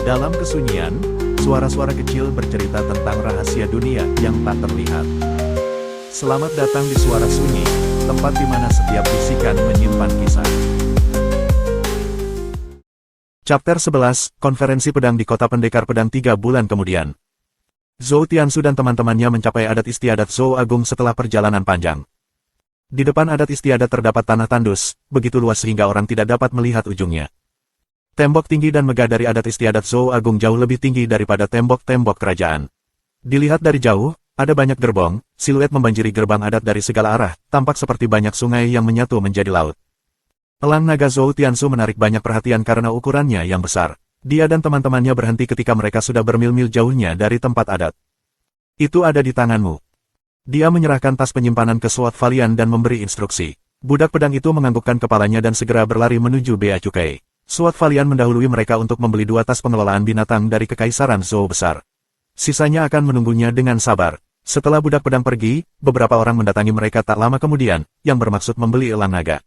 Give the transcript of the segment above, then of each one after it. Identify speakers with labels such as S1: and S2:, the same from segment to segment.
S1: Dalam kesunyian, suara-suara kecil bercerita tentang rahasia dunia yang tak terlihat. Selamat datang di Suara Sunyi, tempat di mana setiap bisikan menyimpan kisah. Chapter 11, Konferensi Pedang di Kota Pendekar Pedang 3 bulan kemudian. Zhou Tianxu dan teman-temannya mencapai adat istiadat Zhou Agung setelah perjalanan panjang. Di depan adat istiadat terdapat tanah tandus, begitu luas sehingga orang tidak dapat melihat ujungnya. Tembok tinggi dan megah dari adat istiadat Zhou Agung jauh lebih tinggi daripada tembok-tembok kerajaan. Dilihat dari jauh, ada banyak gerbong, siluet membanjiri gerbang adat dari segala arah, tampak seperti banyak sungai yang menyatu menjadi laut. Elang naga Zhou Tianxu menarik banyak perhatian karena ukurannya yang besar. Dia dan teman-temannya berhenti ketika mereka sudah bermil-mil jauhnya dari tempat adat. Itu ada di tanganmu. Dia menyerahkan tas penyimpanan ke Sword Valiant dan memberi instruksi. Budak pedang itu menganggukkan kepalanya dan segera berlari menuju Bea Cukai. Sword Valiant mendahului mereka untuk membeli 2 tas pengelolaan binatang dari Kekaisaran Zhou besar. Sisanya akan menunggunya dengan sabar. Setelah budak pedang pergi, beberapa orang mendatangi mereka tak lama kemudian, yang bermaksud membeli elang naga.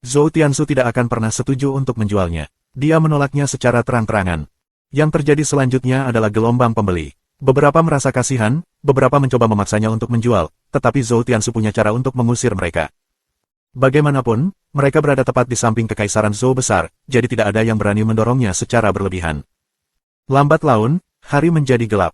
S1: Zhou Tianxu tidak akan pernah setuju untuk menjualnya. Dia menolaknya secara terang-terangan. Yang terjadi selanjutnya adalah gelombang pembeli. Beberapa merasa kasihan, beberapa mencoba memaksanya untuk menjual, tetapi Zhou Tianxu punya cara untuk mengusir mereka. Bagaimanapun, mereka berada tepat di samping Kekaisaran Zhou besar, jadi tidak ada yang berani mendorongnya secara berlebihan. Lambat laun, hari menjadi gelap.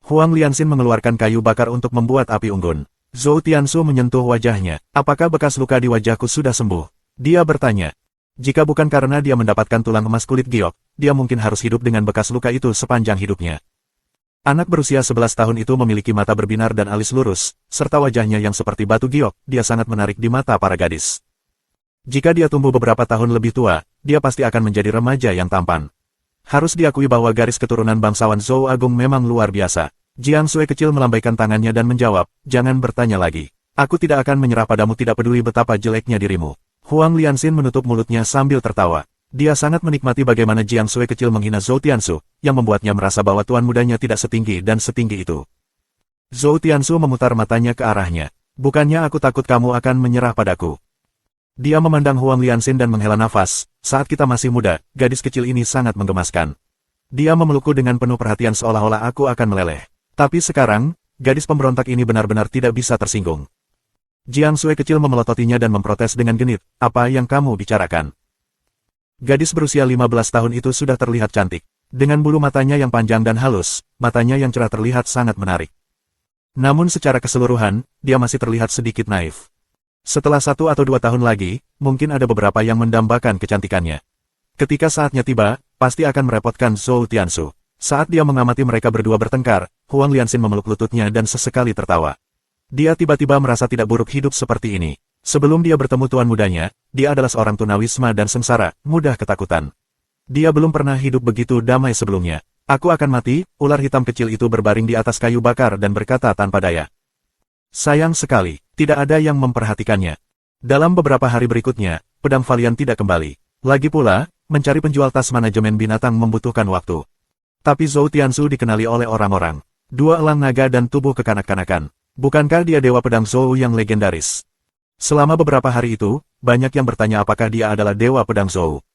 S1: Huang Lianxin mengeluarkan kayu bakar untuk membuat api unggun. Zhou Tianxu menyentuh wajahnya. Apakah bekas luka di wajahku sudah sembuh? Dia bertanya. Jika bukan karena dia mendapatkan tulang emas kulit giok, dia mungkin harus hidup dengan bekas luka itu sepanjang hidupnya. Anak berusia 11 tahun itu memiliki mata berbinar dan alis lurus, serta wajahnya yang seperti batu giok, dia sangat menarik di mata para gadis. Jika dia tumbuh beberapa tahun lebih tua, dia pasti akan menjadi remaja yang tampan. Harus diakui bahwa garis keturunan bangsawan Zhou Agung memang luar biasa. Jiang Sui kecil melambaikan tangannya dan menjawab, jangan bertanya lagi. Aku tidak akan menyerah padamu tidak peduli betapa jeleknya dirimu. Huang Lianxin menutup mulutnya sambil tertawa. Dia sangat menikmati bagaimana Jiang Sui kecil menghina Zhou Tianxu, yang membuatnya merasa bahwa tuan mudanya tidak setinggi dan setinggi itu. Zhou Tianxu memutar matanya ke arahnya. Bukannya aku takut kamu akan menyerah padaku. Dia memandang Huang Lianxin dan menghela nafas. Saat kita masih muda, gadis kecil ini sangat menggemaskan. Dia memelukku dengan penuh perhatian seolah-olah aku akan meleleh. Tapi sekarang, gadis pemberontak ini benar-benar tidak bisa tersinggung. Jiang Sui kecil memelototinya dan memprotes dengan genit, apa yang kamu bicarakan? Gadis berusia 15 tahun itu sudah terlihat cantik. Dengan bulu matanya yang panjang dan halus, matanya yang cerah terlihat sangat menarik. Namun secara keseluruhan, dia masih terlihat sedikit naif. Setelah 1 atau 2 tahun lagi, mungkin ada beberapa yang mendambakan kecantikannya. Ketika saatnya tiba, pasti akan merepotkan Zhou Tianxu. Saat dia mengamati mereka berdua bertengkar, Huang Lianxin memeluk lututnya dan sesekali tertawa. Dia tiba-tiba merasa tidak buruk hidup seperti ini. Sebelum dia bertemu tuan mudanya, dia adalah seorang tunawisma dan sengsara, mudah ketakutan. Dia belum pernah hidup begitu damai sebelumnya. Aku akan mati, ular hitam kecil itu berbaring di atas kayu bakar dan berkata tanpa daya. Sayang sekali, tidak ada yang memperhatikannya. Dalam beberapa hari berikutnya, pedang Valiant tidak kembali. Lagi pula, mencari penjual tas manajemen binatang membutuhkan waktu. Tapi Zhou Tianxu dikenali oleh orang-orang. 2 elang naga dan tubuh kekanak-kanakan. Bukankah dia dewa pedang Zhou yang legendaris? Selama beberapa hari itu, banyak yang bertanya apakah dia adalah dewa pedang Zhou.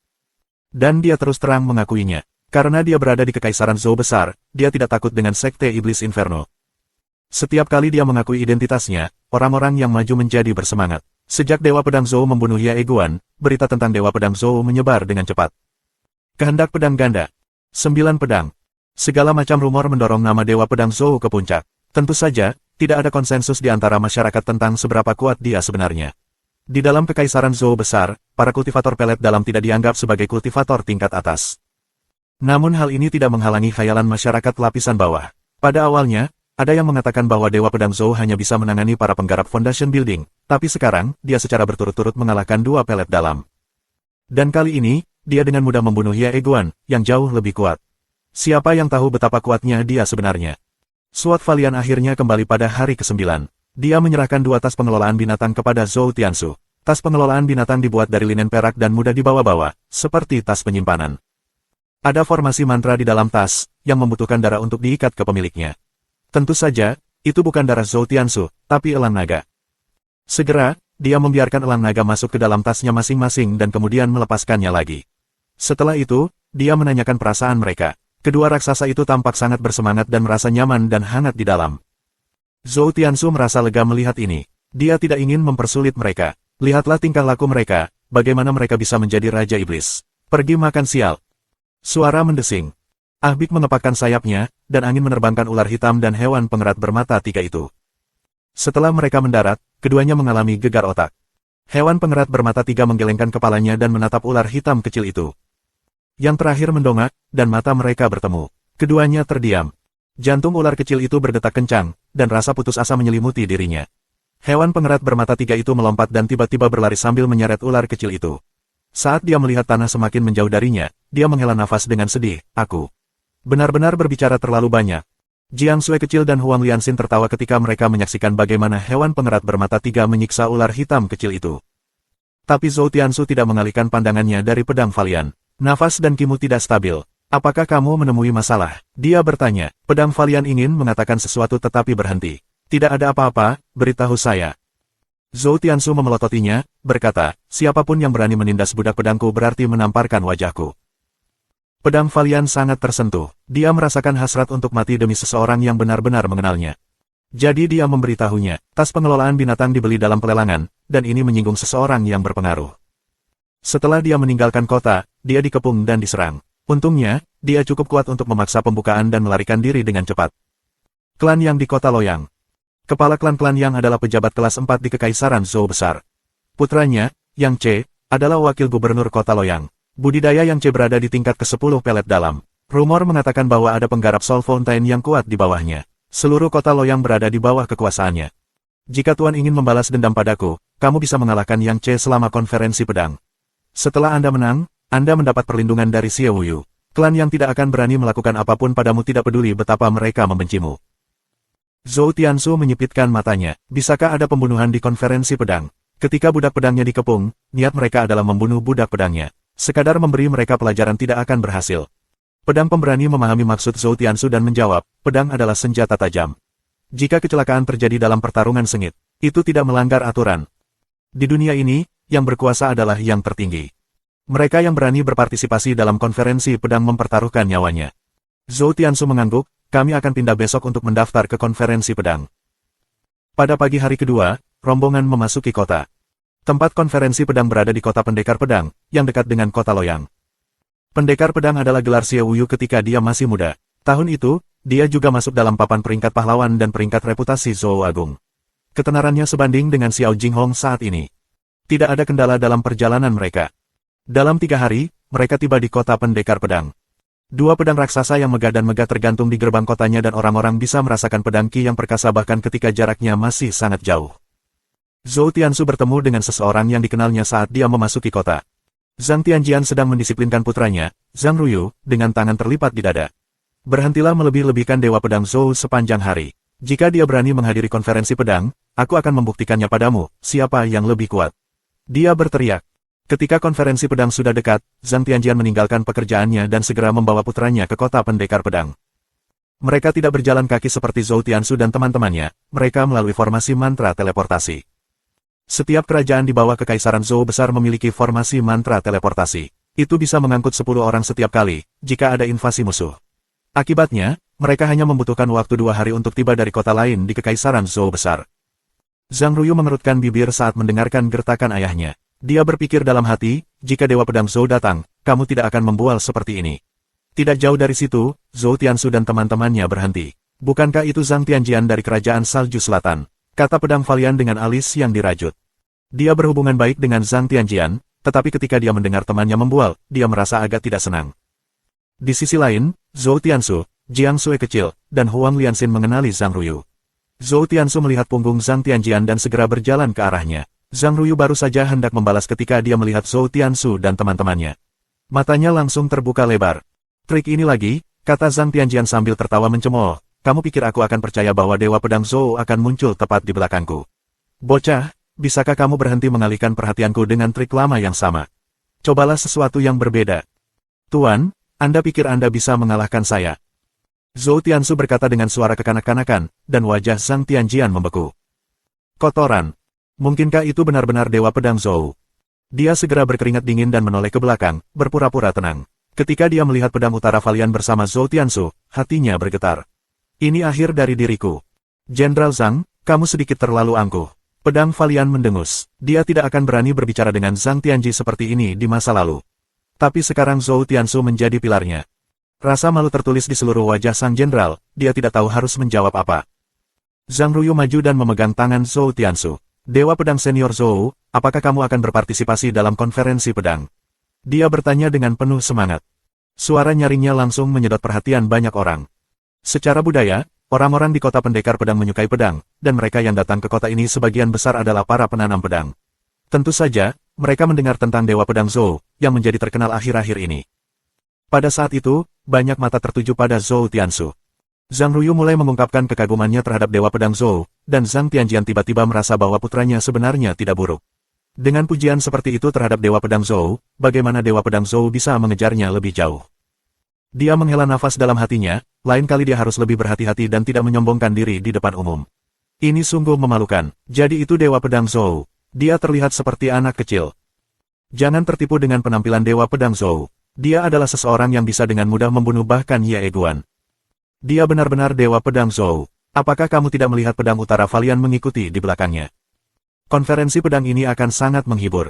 S1: Dan dia terus terang mengakuinya. Karena dia berada di Kekaisaran Zhou besar, dia tidak takut dengan sekte iblis Inferno. Setiap kali dia mengakui identitasnya, orang-orang yang maju menjadi bersemangat. Sejak dewa pedang Zhou membunuh Ye Guan, berita tentang dewa pedang Zhou menyebar dengan cepat. Kehendak pedang ganda. 9 pedang. Segala macam rumor mendorong nama dewa pedang Zhou ke puncak. Tentu saja, tidak ada konsensus di antara masyarakat tentang seberapa kuat dia sebenarnya. Di dalam Kekaisaran Zhou besar, para kultivator pelet dalam tidak dianggap sebagai kultivator tingkat atas. Namun hal ini tidak menghalangi khayalan masyarakat lapisan bawah. Pada awalnya, ada yang mengatakan bahwa dewa pedang Zhou hanya bisa menangani para penggarap foundation building, tapi sekarang, dia secara berturut-turut mengalahkan 2 pelet dalam. Dan kali ini, dia dengan mudah membunuh Ye Guan, yang jauh lebih kuat. Siapa yang tahu betapa kuatnya dia sebenarnya? Sword Valiant akhirnya kembali pada hari ke-9. Dia menyerahkan 2 tas pengelolaan binatang kepada Zhou Tianxu. Tas pengelolaan binatang dibuat dari linen perak dan mudah dibawa-bawa, seperti tas penyimpanan. Ada formasi mantra di dalam tas, yang membutuhkan darah untuk diikat ke pemiliknya. Tentu saja, itu bukan darah Zhou Tianxu, tapi elang naga. Segera, dia membiarkan elang naga masuk ke dalam tasnya masing-masing dan kemudian melepaskannya lagi. Setelah itu, dia menanyakan perasaan mereka. Kedua raksasa itu tampak sangat bersemangat dan merasa nyaman dan hangat di dalam. Zhou Tiansu merasa lega melihat ini. Dia tidak ingin mempersulit mereka. Lihatlah tingkah laku mereka, bagaimana mereka bisa menjadi Raja Iblis. Pergi makan sial. Suara mendesing. Ahbik mengepakkan sayapnya, dan angin menerbangkan ular hitam dan hewan pengerat bermata tiga itu. Setelah mereka mendarat, keduanya mengalami gegar otak. Hewan pengerat bermata tiga menggelengkan kepalanya dan menatap ular hitam kecil itu. Yang terakhir mendongak, dan mata mereka bertemu. Keduanya terdiam. Jantung ular kecil itu berdetak kencang, dan rasa putus asa menyelimuti dirinya. Hewan pengerat bermata tiga itu melompat dan tiba-tiba berlari sambil menyeret ular kecil itu. Saat dia melihat tanah semakin menjauh darinya, dia menghela nafas dengan sedih. Aku benar-benar berbicara terlalu banyak. Jiang Sui kecil dan Huang Lianxin tertawa ketika mereka menyaksikan bagaimana hewan pengerat bermata tiga menyiksa ular hitam kecil itu. Tapi Zhou Tiansu tidak mengalihkan pandangannya dari pedang Valian. Nafas dan Kimu tidak stabil. Apakah kamu menemui masalah? Dia bertanya. Pedang Valian ingin mengatakan sesuatu tetapi berhenti. Tidak ada apa-apa, beritahu saya. Zhou Tiansu memelototinya, berkata, siapapun yang berani menindas budak pedangku berarti menamparkan wajahku. Pedang Valian sangat tersentuh. Dia merasakan hasrat untuk mati demi seseorang yang benar-benar mengenalnya. Jadi dia memberitahunya, tas pengelolaan binatang dibeli dalam pelelangan, dan ini menyinggung seseorang yang berpengaruh. Setelah dia meninggalkan kota, dia dikepung dan diserang. Untungnya, dia cukup kuat untuk memaksa pembukaan dan melarikan diri dengan cepat. Klan Yang di kota Loyang. Kepala klan-klan Yang adalah pejabat kelas 4 di Kekaisaran Zhou Besar. Putranya, Yang Ce, adalah wakil gubernur kota Loyang. Budidaya Yang Ce berada di tingkat ke-10 pelet dalam. Rumor mengatakan bahwa ada penggarap Soul Fountain yang kuat di bawahnya. Seluruh kota Loyang berada di bawah kekuasaannya. Jika Tuan ingin membalas dendam padaku, kamu bisa mengalahkan Yang Ce selama konferensi pedang. Setelah Anda menang, Anda mendapat perlindungan dari Xie Wuyu. Klan yang tidak akan berani melakukan apapun padamu tidak peduli betapa mereka membencimu. Zhou Tiansu menyipitkan matanya. Bisakah ada pembunuhan di konferensi pedang? Ketika budak pedangnya dikepung, niat mereka adalah membunuh budak pedangnya. Sekadar memberi mereka pelajaran tidak akan berhasil. Pedang pemberani memahami maksud Zhou Tiansu dan menjawab, pedang adalah senjata tajam. Jika kecelakaan terjadi dalam pertarungan sengit, itu tidak melanggar aturan. Di dunia ini, yang berkuasa adalah yang tertinggi. Mereka yang berani berpartisipasi dalam konferensi pedang mempertaruhkan nyawanya. Zhou Tiansu mengangguk, kami akan pindah besok untuk mendaftar ke konferensi pedang. Pada pagi hari kedua, rombongan memasuki kota. Tempat konferensi pedang berada di kota Pendekar Pedang, yang dekat dengan kota Loyang. Pendekar Pedang adalah gelar Xie Wuyu ketika dia masih muda. Tahun itu, dia juga masuk dalam papan peringkat pahlawan dan peringkat reputasi Zhou Agung. Ketenarannya sebanding dengan Xiao Jinghong saat ini. Tidak ada kendala dalam perjalanan mereka. Dalam 3 hari, mereka tiba di kota Pendekar Pedang. Dua pedang raksasa yang megah dan megah tergantung di gerbang kotanya dan orang-orang bisa merasakan pedang Qi yang perkasa bahkan ketika jaraknya masih sangat jauh. Zhou Tiansu bertemu dengan seseorang yang dikenalnya saat dia memasuki kota. Zhang Tianjian sedang mendisiplinkan putranya, Zhang Ruyu, dengan tangan terlipat di dada. Berhentilah melebih-lebihkan Dewa Pedang Zhou sepanjang hari. Jika dia berani menghadiri konferensi pedang, aku akan membuktikannya padamu, siapa yang lebih kuat. Dia berteriak. Ketika konferensi pedang sudah dekat, Zhang Tianjian meninggalkan pekerjaannya dan segera membawa putranya ke kota Pendekar Pedang. Mereka tidak berjalan kaki seperti Zhou Tiansu dan teman-temannya, mereka melalui formasi mantra teleportasi. Setiap kerajaan di bawah Kekaisaran Zhou Besar memiliki formasi mantra teleportasi. Itu bisa mengangkut 10 orang setiap kali, jika ada invasi musuh. Akibatnya, mereka hanya membutuhkan waktu 2 hari untuk tiba dari kota lain di Kekaisaran Zhou Besar. Zhang Ruyu mengerutkan bibir saat mendengarkan gertakan ayahnya. Dia berpikir dalam hati, jika Dewa Pedang Zhou datang, kamu tidak akan membual seperti ini. Tidak jauh dari situ, Zhou Tiansu dan teman-temannya berhenti. Bukankah itu Zhang Tianjian dari Kerajaan Salju Selatan? Kata pedang Valian dengan alis yang dirajut. Dia berhubungan baik dengan Zhang Tianjian, tetapi ketika dia mendengar temannya membual, dia merasa agak tidak senang. Di sisi lain, Zhou Tiansu, Jiang Sui kecil, dan Huang Lianxin mengenali Zhang Ruyu. Zhou Tiansu melihat punggung Zhang Tianjian dan segera berjalan ke arahnya. Zhang Ruyu baru saja hendak membalas ketika dia melihat Zhou Tiansu dan teman-temannya. Matanya langsung terbuka lebar. Trik ini lagi, kata Zhang Tianjian sambil tertawa mencemooh. Kamu pikir aku akan percaya bahwa Dewa Pedang Zhou akan muncul tepat di belakangku? Bocah, bisakah kamu berhenti mengalihkan perhatianku dengan trik lama yang sama? Cobalah sesuatu yang berbeda. Tuan, Anda pikir Anda bisa mengalahkan saya? Zhou Tiansu berkata dengan suara kekanak-kanakan, dan wajah Zhang Tianjian membeku. Kotoran. Mungkinkah itu benar-benar Dewa Pedang Zhou? Dia segera berkeringat dingin dan menoleh ke belakang, berpura-pura tenang. Ketika dia melihat pedang utara Valian bersama Zhou Tiansu, hatinya bergetar. Ini akhir dari diriku. Jenderal Zhang, kamu sedikit terlalu angkuh. Pedang Valian mendengus. Dia tidak akan berani berbicara dengan Zhang Tianji seperti ini di masa lalu. Tapi sekarang Zhou Tiansu menjadi pilarnya. Rasa malu tertulis di seluruh wajah sang jenderal, dia tidak tahu harus menjawab apa. Zhang Ruyu maju dan memegang tangan Zhou Tiansu. Dewa Pedang Senior Zhou, apakah kamu akan berpartisipasi dalam konferensi pedang? Dia bertanya dengan penuh semangat. Suara nyaringnya langsung menyedot perhatian banyak orang. Secara budaya, orang-orang di kota pendekar pedang menyukai pedang, dan mereka yang datang ke kota ini sebagian besar adalah para penanam pedang. Tentu saja, mereka mendengar tentang Dewa Pedang Zhou, yang menjadi terkenal akhir-akhir ini. Pada saat itu, banyak mata tertuju pada Zhou Tiansu. Zhang Ruyu mulai mengungkapkan kekagumannya terhadap Dewa Pedang Zhou, dan Zhang Tianjian tiba-tiba merasa bahwa putranya sebenarnya tidak buruk. Dengan pujian seperti itu terhadap Dewa Pedang Zhou, bagaimana Dewa Pedang Zhou bisa mengejarnya lebih jauh? Dia menghela nafas dalam hatinya, lain kali dia harus lebih berhati-hati dan tidak menyombongkan diri di depan umum. Ini sungguh memalukan, jadi itu Dewa Pedang Zhou. Dia terlihat seperti anak kecil. Jangan tertipu dengan penampilan Dewa Pedang Zhou. Dia adalah seseorang yang bisa dengan mudah membunuh bahkan Ye Guan. Dia benar-benar Dewa Pedang Zhou. Apakah kamu tidak melihat pedang utara Valian mengikuti di belakangnya? Konferensi pedang ini akan sangat menghibur.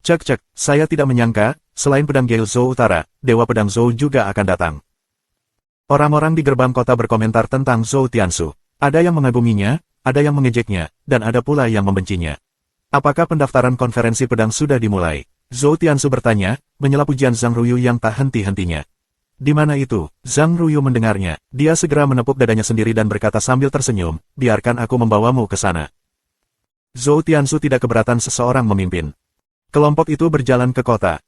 S1: Cek, saya tidak menyangka, selain pedang Gale Zhou Utara, Dewa Pedang Zhou juga akan datang. Orang-orang di gerbang kota berkomentar tentang Zhou Tiansu. Ada yang mengaguminya, ada yang mengejeknya, dan ada pula yang membencinya. Apakah pendaftaran konferensi pedang sudah dimulai? Zhou Tiansu bertanya, menyela pujian Zhang Ruyu yang tak henti-hentinya. Di mana itu? Zhang Ruyu mendengarnya. Dia segera menepuk dadanya sendiri dan berkata sambil tersenyum, biarkan aku membawamu ke sana. Zhou Tiansu tidak keberatan seseorang memimpin. Kelompok itu berjalan ke kota.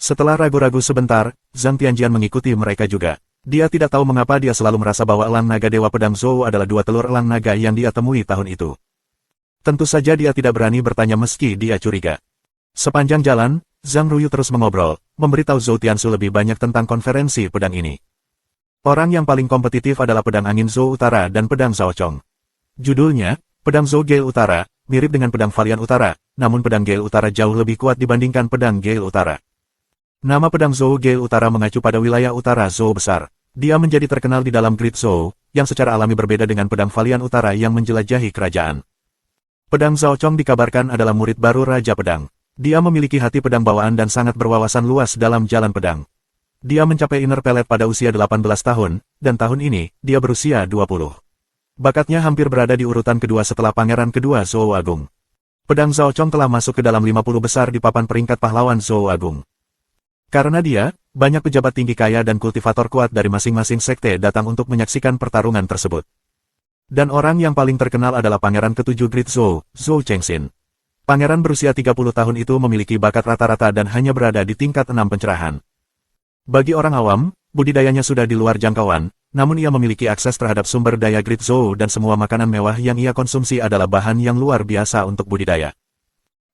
S1: Setelah ragu-ragu sebentar, Zhang Tianjian mengikuti mereka juga. Dia tidak tahu mengapa dia selalu merasa bahwa elang naga Dewa Pedang Zhou adalah dua telur elang naga yang dia temui tahun itu. Tentu saja dia tidak berani bertanya meski dia curiga. Sepanjang jalan, Zhang Ruyu terus mengobrol, memberitahu Zhou Tiansu lebih banyak tentang konferensi pedang ini. Orang yang paling kompetitif adalah pedang angin Zhou Utara dan pedang Zhao Chong. Judulnya, Pedang Zhou Gale Utara, mirip dengan pedang Valian Utara, namun pedang Gale Utara jauh lebih kuat dibandingkan pedang Gale Utara. Nama pedang Zhou Gale Utara mengacu pada wilayah utara Zhou besar. Dia menjadi terkenal di dalam Great Zhou, yang secara alami berbeda dengan pedang Valian Utara yang menjelajahi kerajaan. Pedang Zhao Chong dikabarkan adalah murid baru Raja Pedang. Dia memiliki hati pedang bawaan dan sangat berwawasan luas dalam jalan pedang. Dia mencapai inner pelet pada usia 18 tahun, dan tahun ini, dia berusia 20. Bakatnya hampir berada di urutan kedua setelah pangeran kedua Zhou Agung. Pedang Zhao Chong telah masuk ke dalam 50 besar di papan peringkat pahlawan Zhou Agung. Karena dia, banyak pejabat tinggi kaya dan kultivator kuat dari masing-masing sekte datang untuk menyaksikan pertarungan tersebut. Dan orang yang paling terkenal adalah pangeran ketujuh Great Zhou, Zhou Chengxin. Pangeran berusia 30 tahun itu memiliki bakat rata-rata dan hanya berada di tingkat 6 pencerahan. Bagi orang awam, budidayanya sudah di luar jangkauan, namun ia memiliki akses terhadap sumber daya Great Zhou dan semua makanan mewah yang ia konsumsi adalah bahan yang luar biasa untuk budidaya.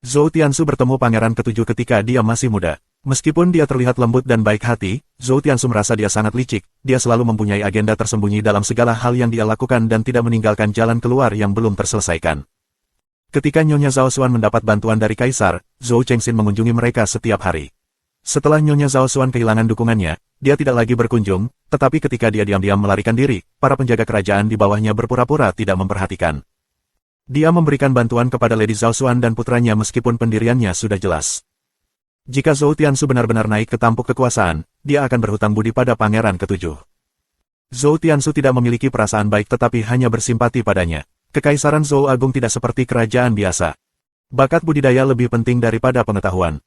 S1: Zhou Tiansu bertemu pangeran ketujuh ketika dia masih muda. Meskipun dia terlihat lembut dan baik hati, Zhou Tiansu merasa dia sangat licik, dia selalu mempunyai agenda tersembunyi dalam segala hal yang dia lakukan dan tidak meninggalkan jalan keluar yang belum terselesaikan. Ketika Nyonya Zhao Xuan mendapat bantuan dari Kaisar, Zhou Chengxin mengunjungi mereka setiap hari. Setelah Nyonya Zhao Xuan kehilangan dukungannya, dia tidak lagi berkunjung, tetapi ketika dia diam-diam melarikan diri, para penjaga kerajaan di bawahnya berpura-pura tidak memperhatikan. Dia memberikan bantuan kepada Lady Zhao Xuan dan putranya meskipun pendiriannya sudah jelas. Jika Zhou Tiansu benar-benar naik ke tampuk kekuasaan, dia akan berhutang budi pada pangeran ketujuh. Zhou Tiansu tidak memiliki perasaan baik tetapi hanya bersimpati padanya. Kekaisaran Zhou Agung tidak seperti kerajaan biasa. Bakat budidaya lebih penting daripada pengetahuan.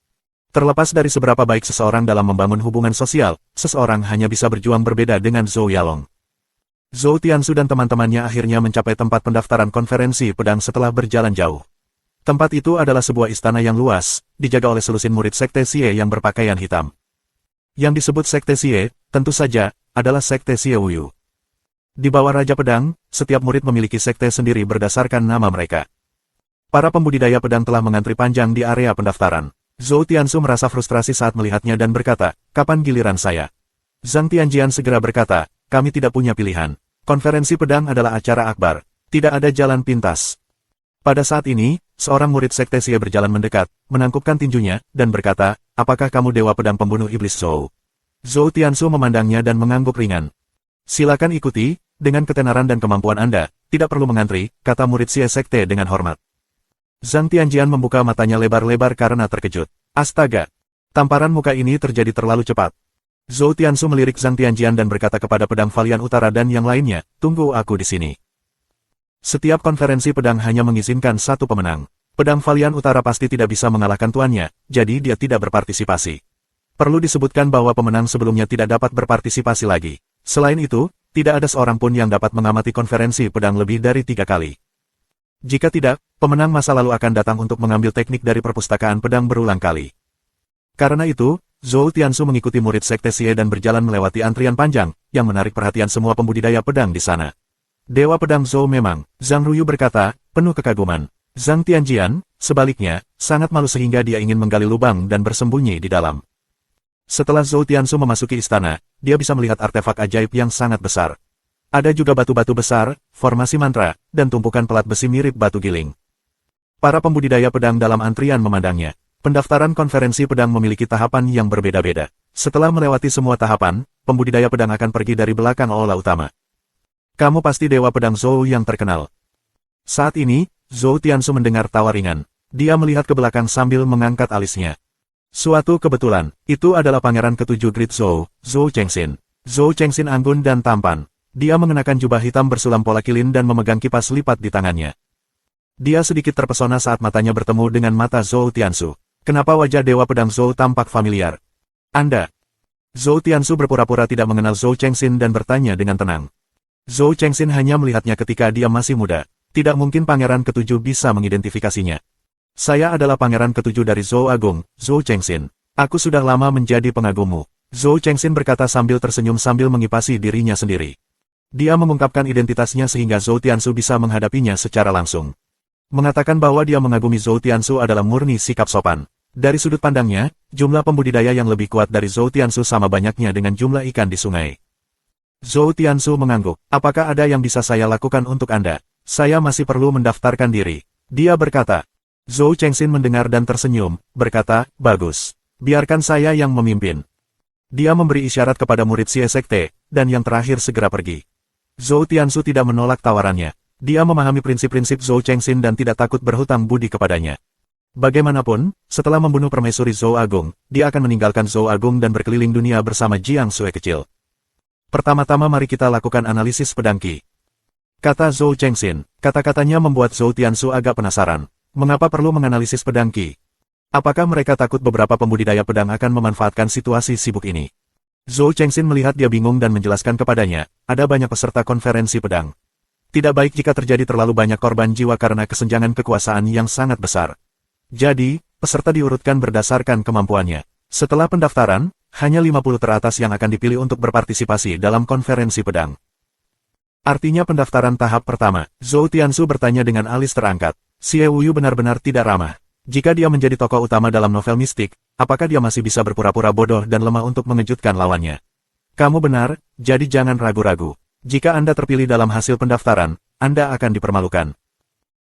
S1: Terlepas dari seberapa baik seseorang dalam membangun hubungan sosial, seseorang hanya bisa berjuang berbeda dengan Zhou Yalong. Zhou Tiansu dan teman-temannya akhirnya mencapai tempat pendaftaran konferensi pedang setelah berjalan jauh. Tempat itu adalah sebuah istana yang luas, dijaga oleh selusin murid Sekte Xie yang berpakaian hitam. Yang disebut Sekte Xie, tentu saja, adalah Sekte Xie Wuyu. Di bawah Raja Pedang, setiap murid memiliki sekte sendiri berdasarkan nama mereka. Para pembudidaya pedang telah mengantri panjang di area pendaftaran. Zhou Tiansu merasa frustrasi saat melihatnya dan berkata, kapan giliran saya? Zhang Tianjian segera berkata, kami tidak punya pilihan. Konferensi pedang adalah acara akbar. Tidak ada jalan pintas. Pada saat ini, seorang murid Sekte Xie berjalan mendekat, menangkupkan tinjunya, dan berkata, apakah kamu Dewa Pedang Pembunuh Iblis Zhou? Zhou Tiansu memandangnya dan mengangguk ringan. Silakan ikuti, dengan ketenaran dan kemampuan Anda, tidak perlu mengantri, kata murid Xie Sekte dengan hormat. Zhang Tianjian membuka matanya lebar-lebar karena terkejut. Astaga! Tamparan muka ini terjadi terlalu cepat. Zhou Tiansu melirik Zhang Tianjian dan berkata kepada pedang Valian Utara dan yang lainnya, tunggu aku di sini. Setiap konferensi pedang hanya mengizinkan satu pemenang. Pedang Valian Utara pasti tidak bisa mengalahkan tuannya, jadi dia tidak berpartisipasi. Perlu disebutkan bahwa pemenang sebelumnya tidak dapat berpartisipasi lagi. Selain itu, tidak ada seorang pun yang dapat mengamati konferensi pedang lebih dari 3 kali. Jika tidak, pemenang masa lalu akan datang untuk mengambil teknik dari perpustakaan pedang berulang kali. Karena itu, Zhou Tiansu mengikuti murid Sekte Xie dan berjalan melewati antrian panjang, yang menarik perhatian semua pembudidaya pedang di sana. Dewa pedang Zhou memang, Zhang Ruyu berkata, penuh kekaguman. Zhang Tianjian, sebaliknya, sangat malu sehingga dia ingin menggali lubang dan bersembunyi di dalam. Setelah Zhou Tiansu memasuki istana, dia bisa melihat artefak ajaib yang sangat besar. Ada juga batu-batu besar, formasi mantra, dan tumpukan pelat besi mirip batu giling. Para pembudidaya pedang dalam antrian memandangnya. Pendaftaran konferensi pedang memiliki tahapan yang berbeda-beda. Setelah melewati semua tahapan, pembudidaya pedang akan pergi dari belakang aula utama. Kamu pasti dewa pedang Zhou yang terkenal. Saat ini, Zhou Tiansu mendengar tawa ringan. Dia melihat ke belakang sambil mengangkat alisnya. Suatu kebetulan, itu adalah pangeran ketujuh Great Zhou, Zhou Chengxin. Zhou Chengxin anggun dan tampan. Dia mengenakan jubah hitam bersulam pola kilin dan memegang kipas lipat di tangannya. Dia sedikit terpesona saat matanya bertemu dengan mata Zhou Tiansu. Kenapa wajah dewa pedang Zhou tampak familiar? Anda? Zhou Tiansu berpura-pura tidak mengenal Zhou Chengxin dan bertanya dengan tenang. Zhou Chengxin hanya melihatnya ketika dia masih muda. Tidak mungkin pangeran ketujuh bisa mengidentifikasinya. Saya adalah pangeran ketujuh dari Zhou Agung, Zhou Chengxin. Aku sudah lama menjadi pengagummu. Zhou Chengxin berkata sambil tersenyum sambil mengipasi dirinya sendiri. Dia mengungkapkan identitasnya sehingga Zhou Tiansu bisa menghadapinya secara langsung. Mengatakan bahwa dia mengagumi Zhou Tiansu adalah murni sikap sopan. Dari sudut pandangnya, jumlah pembudidaya yang lebih kuat dari Zhou Tiansu sama banyaknya dengan jumlah ikan di sungai. Zhou Tiansu mengangguk. Apakah ada yang bisa saya lakukan untuk Anda? Saya masih perlu mendaftarkan diri. Dia berkata. Zhou Chengxin mendengar dan tersenyum, berkata, bagus. Biarkan saya yang memimpin. Dia memberi isyarat kepada murid Xie Sekte, dan yang terakhir segera pergi. Zhou Tiansu tidak menolak tawarannya. Dia memahami prinsip-prinsip Zhou Chengxin dan tidak takut berhutang budi kepadanya. Bagaimanapun, setelah membunuh permaisuri Zhou Agung, dia akan meninggalkan Zhou Agung dan berkeliling dunia bersama Jiang Sui kecil. Pertama-tama mari kita lakukan analisis pedang Qi. Kata Zhou Chengxin, kata-katanya membuat Zhou Tiansu agak penasaran. Mengapa perlu menganalisis pedang Qi? Apakah mereka takut beberapa pembudidaya pedang akan memanfaatkan situasi sibuk ini? Zhou Chengxin melihat dia bingung dan menjelaskan kepadanya, ada banyak peserta konferensi pedang. Tidak baik jika terjadi terlalu banyak korban jiwa karena kesenjangan kekuasaan yang sangat besar. Jadi, peserta diurutkan berdasarkan kemampuannya. Setelah pendaftaran, hanya 50 teratas yang akan dipilih untuk berpartisipasi dalam konferensi pedang. Artinya pendaftaran tahap pertama, Zhou Tiansu bertanya dengan alis terangkat. Xie Wuyu benar-benar tidak ramah. Jika dia menjadi tokoh utama dalam novel mistik, apakah dia masih bisa berpura-pura bodoh dan lemah untuk mengejutkan lawannya? Kamu benar, jadi jangan ragu-ragu. Jika Anda terpilih dalam hasil pendaftaran, Anda akan dipermalukan.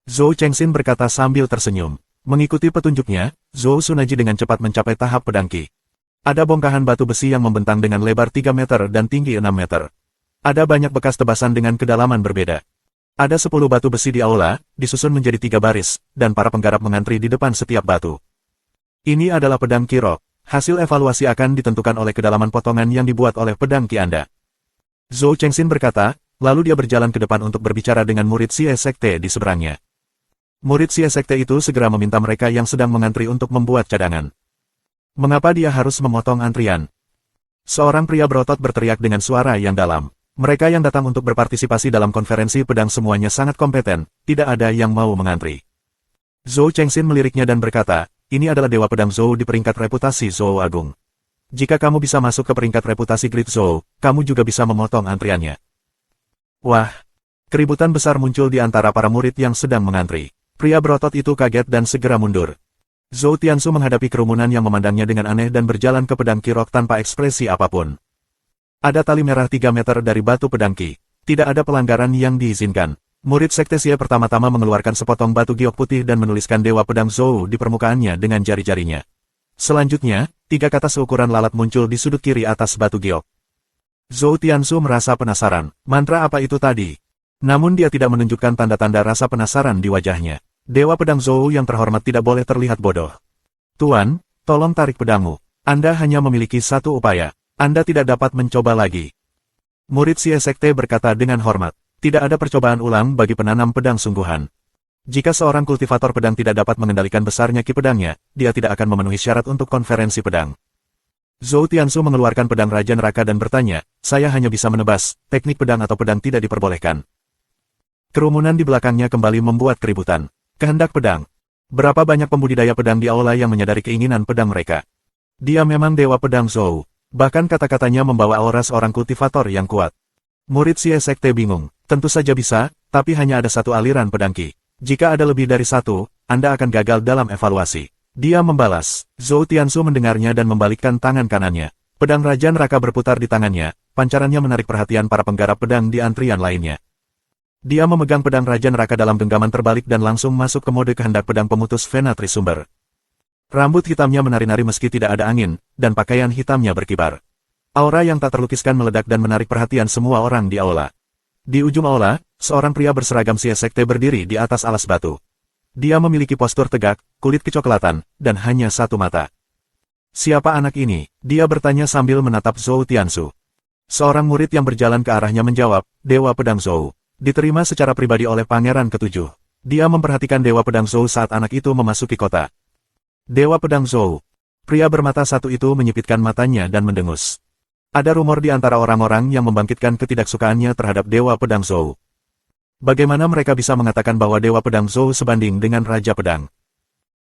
S1: Zhou Chengxin berkata sambil tersenyum. Mengikuti petunjuknya, Zhou Sunaji dengan cepat mencapai tahap pedang Qi. Ada bongkahan batu besi yang membentang dengan lebar 3 meter dan tinggi 6 meter. Ada banyak bekas tebasan dengan kedalaman berbeda. Ada 10 batu besi di aula, disusun menjadi 3 baris, dan para penggarap mengantri di depan setiap batu. Ini adalah pedang Qi Rock. Hasil evaluasi akan ditentukan oleh kedalaman potongan yang dibuat oleh pedang Qi Anda. Zhou Chengxin berkata, lalu dia berjalan ke depan untuk berbicara dengan murid Xie Sekte di seberangnya. Murid Xie Sekte itu segera meminta mereka yang sedang mengantri untuk membuat cadangan. Mengapa dia harus memotong antrian? Seorang pria berotot berteriak dengan suara yang dalam. Mereka yang datang untuk berpartisipasi dalam konferensi pedang semuanya sangat kompeten, tidak ada yang mau mengantri. Zhou Chengxin meliriknya dan berkata, ini adalah dewa pedang Zhou di peringkat reputasi Zhou Agung. Jika kamu bisa masuk ke peringkat reputasi Great Zhou, kamu juga bisa memotong antriannya. Wah! Keributan besar muncul di antara para murid yang sedang mengantri. Pria berotot itu kaget dan segera mundur. Zhou Tiansu menghadapi kerumunan yang memandangnya dengan aneh dan berjalan ke pedang Qi Rock tanpa ekspresi apapun. Ada tali merah 3 meter dari batu pedang Qi. Tidak ada pelanggaran yang diizinkan. Murid Sekte Xie pertama-tama mengeluarkan sepotong batu giok putih dan menuliskan dewa pedang Zhou di permukaannya dengan jari-jarinya. Selanjutnya, 3 kata seukuran lalat muncul di sudut kiri atas batu giok. Zhou Tiansu merasa penasaran, mantra apa itu tadi? Namun dia tidak menunjukkan tanda-tanda rasa penasaran di wajahnya. Dewa Pedang Zhou yang terhormat tidak boleh terlihat bodoh. Tuan, tolong tarik pedangmu. Anda hanya memiliki satu upaya. Anda tidak dapat mencoba lagi. Murid Xie Sekte berkata dengan hormat. Tidak ada percobaan ulang bagi penanam pedang sungguhan. Jika seorang kultivator pedang tidak dapat mengendalikan besarnya ki pedangnya, dia tidak akan memenuhi syarat untuk konferensi pedang. Zhou Tiansu mengeluarkan pedang Raja Neraka dan bertanya, saya hanya bisa menebas, teknik pedang atau pedang tidak diperbolehkan. Kerumunan di belakangnya kembali membuat keributan. Kehendak pedang. Berapa banyak pembudidaya pedang di aula yang menyadari keinginan pedang mereka? Dia memang Dewa Pedang Zhou. Bahkan kata-katanya membawa aura seorang kultivator yang kuat. Murid Xie Sekte bingung. Tentu saja bisa, tapi hanya ada satu aliran pedang ki. Jika ada lebih dari satu, Anda akan gagal dalam evaluasi. Dia membalas. Zhou Tiansu mendengarnya dan membalikkan tangan kanannya. Pedang Raja Neraka berputar di tangannya, pancarannya menarik perhatian para penggarap pedang di antrian lainnya. Dia memegang pedang Raja Neraka dalam genggaman terbalik dan langsung masuk ke mode kehendak pedang pemutus vena trisumber. Rambut hitamnya menari-nari meski tidak ada angin, dan pakaian hitamnya berkibar. Aura yang tak terlukiskan meledak dan menarik perhatian semua orang di aula. Di ujung aula, seorang pria berseragam Xie Sekte berdiri di atas alas batu. Dia memiliki postur tegak, kulit kecoklatan, dan hanya satu mata. Siapa anak ini? Dia bertanya sambil menatap Zhou Tiansu. Seorang murid yang berjalan ke arahnya menjawab, Dewa Pedang Zhou. Diterima secara pribadi oleh Pangeran Ketujuh. Dia memperhatikan Dewa Pedang Zhou saat anak itu memasuki kota. Dewa Pedang Zhou. Pria bermata satu itu menyipitkan matanya dan mendengus. Ada rumor di antara orang-orang yang membangkitkan ketidaksukaannya terhadap Dewa Pedang Zhou. Bagaimana mereka bisa mengatakan bahwa Dewa Pedang Zhou sebanding dengan Raja Pedang?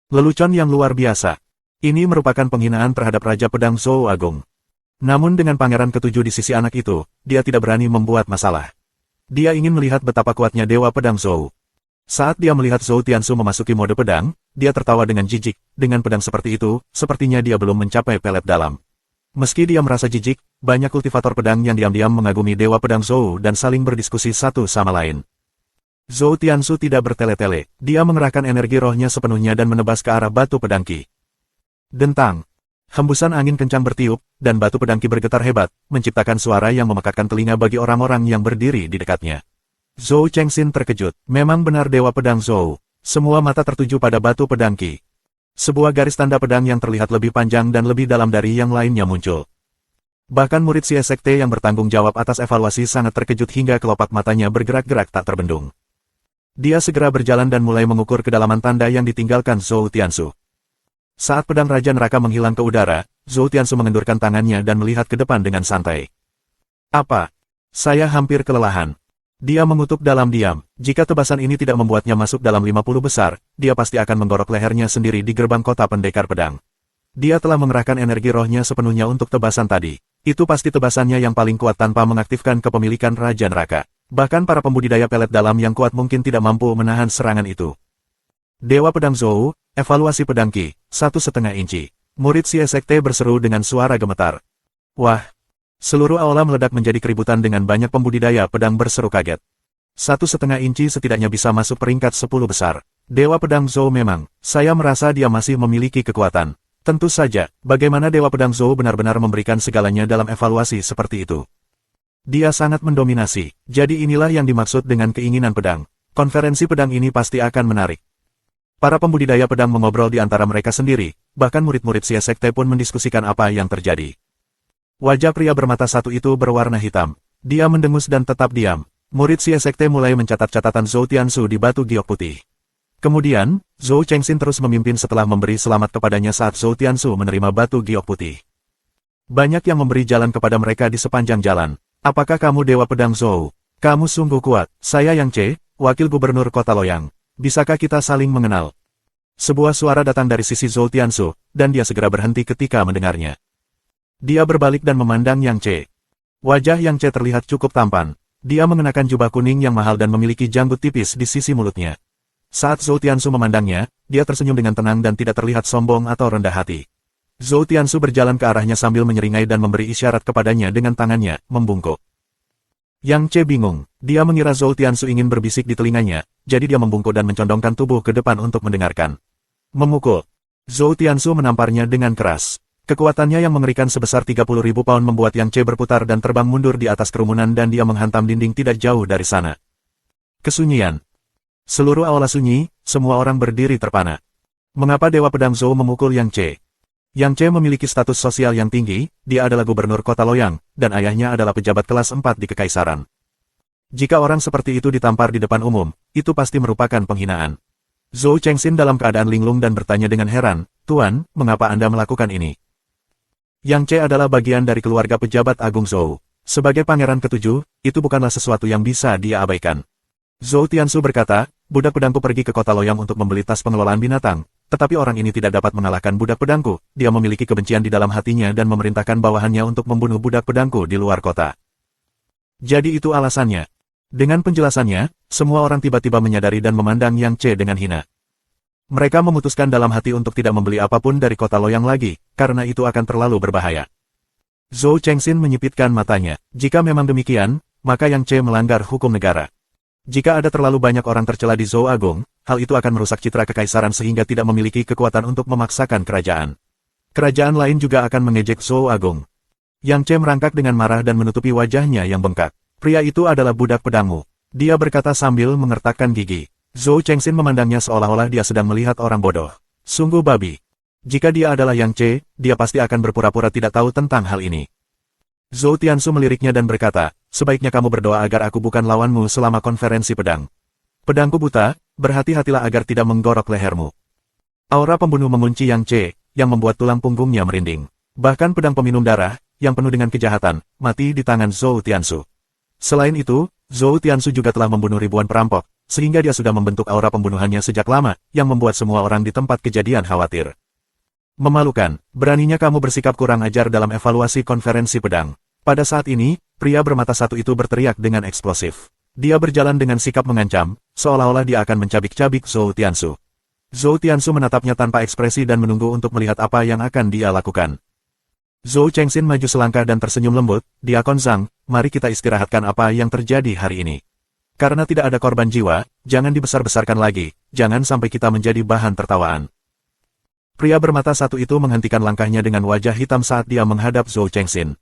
S1: Lelucon yang luar biasa. Ini merupakan penghinaan terhadap Raja Pedang Zhou Agung. Namun dengan Pangeran Ketujuh di sisi anak itu, dia tidak berani membuat masalah. Dia ingin melihat betapa kuatnya Dewa Pedang Zhou. Saat dia melihat Zhou Tiansu memasuki mode pedang, dia tertawa dengan jijik. Dengan pedang seperti itu, sepertinya dia belum mencapai pelet dalam. Meski dia merasa jijik, banyak kultivator pedang yang diam-diam mengagumi Dewa Pedang Zhou dan saling berdiskusi satu sama lain. Zhou Tiansu tidak bertele-tele, dia mengerahkan energi rohnya sepenuhnya dan menebas ke arah batu pedang ki. Dentang. Hembusan angin kencang bertiup, dan batu pedang ki bergetar hebat, menciptakan suara yang memekakkan telinga bagi orang-orang yang berdiri di dekatnya. Zhou Chengxin terkejut, memang benar Dewa Pedang Zhou. Semua mata tertuju pada batu pedang ki. Sebuah garis tanda pedang yang terlihat lebih panjang dan lebih dalam dari yang lainnya muncul. Bahkan murid Xie Sekte yang bertanggung jawab atas evaluasi sangat terkejut hingga kelopak matanya bergerak-gerak tak terbendung. Dia segera berjalan dan mulai mengukur kedalaman tanda yang ditinggalkan Zhou Tiansu. Saat pedang Raja Neraka menghilang ke udara, Zhou Tiansu mengendurkan tangannya dan melihat ke depan dengan santai. Apa? Saya hampir kelelahan. Dia mengutuk dalam diam. Jika tebasan ini tidak membuatnya masuk dalam 50 besar, dia pasti akan menggorok lehernya sendiri di gerbang kota pendekar pedang. Dia telah mengerahkan energi rohnya sepenuhnya untuk tebasan tadi. Itu pasti tebasannya yang paling kuat tanpa mengaktifkan kepemilikan Raja Neraka. Bahkan para pembudidaya pelet dalam yang kuat mungkin tidak mampu menahan serangan itu. Dewa Pedang Zhou, evaluasi pedang ki, 1,5 inci. Murid Xie Sekte berseru dengan suara gemetar. Wah! Seluruh aula meledak menjadi keributan dengan banyak pembudidaya pedang berseru kaget. 1,5 inci setidaknya bisa masuk peringkat 10 besar. Dewa Pedang Zhou memang, saya merasa dia masih memiliki kekuatan. Tentu saja, bagaimana Dewa Pedang Zhou benar-benar memberikan segalanya dalam evaluasi seperti itu. Dia sangat mendominasi, jadi inilah yang dimaksud dengan keinginan pedang. Konferensi pedang ini pasti akan menarik. Para pembudidaya pedang mengobrol di antara mereka sendiri, bahkan murid-murid Xie Sekte pun mendiskusikan apa yang terjadi. Wajah pria bermata satu itu berwarna hitam. Dia mendengus dan tetap diam. Murid Xie Sekte mulai mencatat catatan Zhou Tiansu di batu giok putih. Kemudian, Zhou Chengxin terus memimpin setelah memberi selamat kepadanya saat Zhou Tiansu menerima batu giok putih. Banyak yang memberi jalan kepada mereka di sepanjang jalan. Apakah kamu Dewa Pedang Zhou? Kamu sungguh kuat. Saya Yang Ce, Wakil Gubernur Kota Loyang. Bisakah kita saling mengenal? Sebuah suara datang dari sisi Zhou Tiansu, dan dia segera berhenti ketika mendengarnya. Dia berbalik dan memandang Yang Ce. Wajah Yang Ce terlihat cukup tampan. Dia mengenakan jubah kuning yang mahal dan memiliki janggut tipis di sisi mulutnya. Saat Zhou Tiansu memandangnya, dia tersenyum dengan tenang dan tidak terlihat sombong atau rendah hati. Zhou Tiansu berjalan ke arahnya sambil menyeringai dan memberi isyarat kepadanya dengan tangannya, membungkuk. Yang Ce bingung, dia mengira Zhou Tiansu ingin berbisik di telinganya, jadi dia membungkuk dan mencondongkan tubuh ke depan untuk mendengarkan. Memukul. Zhou Tiansu menamparnya dengan keras. Kekuatannya yang mengerikan sebesar 30.000 pound membuat Yang Che berputar dan terbang mundur di atas kerumunan dan dia menghantam dinding tidak jauh dari sana. Kesunyian. Seluruh aula sunyi, semua orang berdiri terpana. Mengapa Dewa Pedang Zhou memukul Yang Che? Yang Che memiliki status sosial yang tinggi, dia adalah gubernur kota Loyang, dan ayahnya adalah pejabat kelas 4 di kekaisaran. Jika orang seperti itu ditampar di depan umum, itu pasti merupakan penghinaan. Zhou Chengxin dalam keadaan linglung dan bertanya dengan heran, "Tuan, mengapa Anda melakukan ini?" Yang Che adalah bagian dari keluarga pejabat Agung Zhou. Sebagai pangeran ketujuh, itu bukanlah sesuatu yang bisa dia abaikan. Zhou Tiansu berkata, "Budak pedangku pergi ke kota Loyang untuk membeli tas pengelolaan binatang, tetapi orang ini tidak dapat mengalahkan budak pedangku. Dia memiliki kebencian di dalam hatinya dan memerintahkan bawahannya untuk membunuh budak pedangku di luar kota." Jadi itu alasannya. Dengan penjelasannya, semua orang tiba-tiba menyadari dan memandang Yang Che dengan hina. Mereka memutuskan dalam hati untuk tidak membeli apapun dari kota Loyang lagi, karena itu akan terlalu berbahaya. Zhou Chengxin menyipitkan matanya. Jika memang demikian, maka Yang Che melanggar hukum negara. Jika ada terlalu banyak orang tercela di Zhou Agung, hal itu akan merusak citra kekaisaran sehingga tidak memiliki kekuatan untuk memaksakan kerajaan. Kerajaan lain juga akan mengejek Zhou Agung. Yang Che merangkak dengan marah dan menutupi wajahnya yang bengkak. "Pria itu adalah budak pedangmu," dia berkata sambil mengertakkan gigi. Zhou Chengxin memandangnya seolah-olah dia sedang melihat orang bodoh. Sungguh babi. Jika dia adalah Yang Che, dia pasti akan berpura-pura tidak tahu tentang hal ini. Zhou Tiansu meliriknya dan berkata, "Sebaiknya kamu berdoa agar aku bukan lawanmu selama konferensi pedang. Pedangku buta, berhati-hatilah agar tidak menggorok lehermu." Aura pembunuh mengunci Yang Che, yang membuat tulang punggungnya merinding. Bahkan pedang peminum darah, yang penuh dengan kejahatan, mati di tangan Zhou Tiansu. Selain itu, Zhou Tiansu juga telah membunuh ribuan perampok, sehingga dia sudah membentuk aura pembunuhannya sejak lama, yang membuat semua orang di tempat kejadian khawatir. "Memalukan, beraninya kamu bersikap kurang ajar dalam evaluasi konferensi pedang." Pada saat ini, pria bermata satu itu berteriak dengan eksplosif. Dia berjalan dengan sikap mengancam, seolah-olah dia akan mencabik-cabik Zhou Tiansu. Zhou Tiansu menatapnya tanpa ekspresi dan menunggu untuk melihat apa yang akan dia lakukan. Zhou Chengxin maju selangkah dan tersenyum lembut, "Diakon Zhang, mari kita istirahatkan apa yang terjadi hari ini. Karena tidak ada korban jiwa, jangan dibesar-besarkan lagi, jangan sampai kita menjadi bahan tertawaan." Pria bermata satu itu menghentikan langkahnya dengan wajah hitam saat dia menghadap Zhou Chengxin.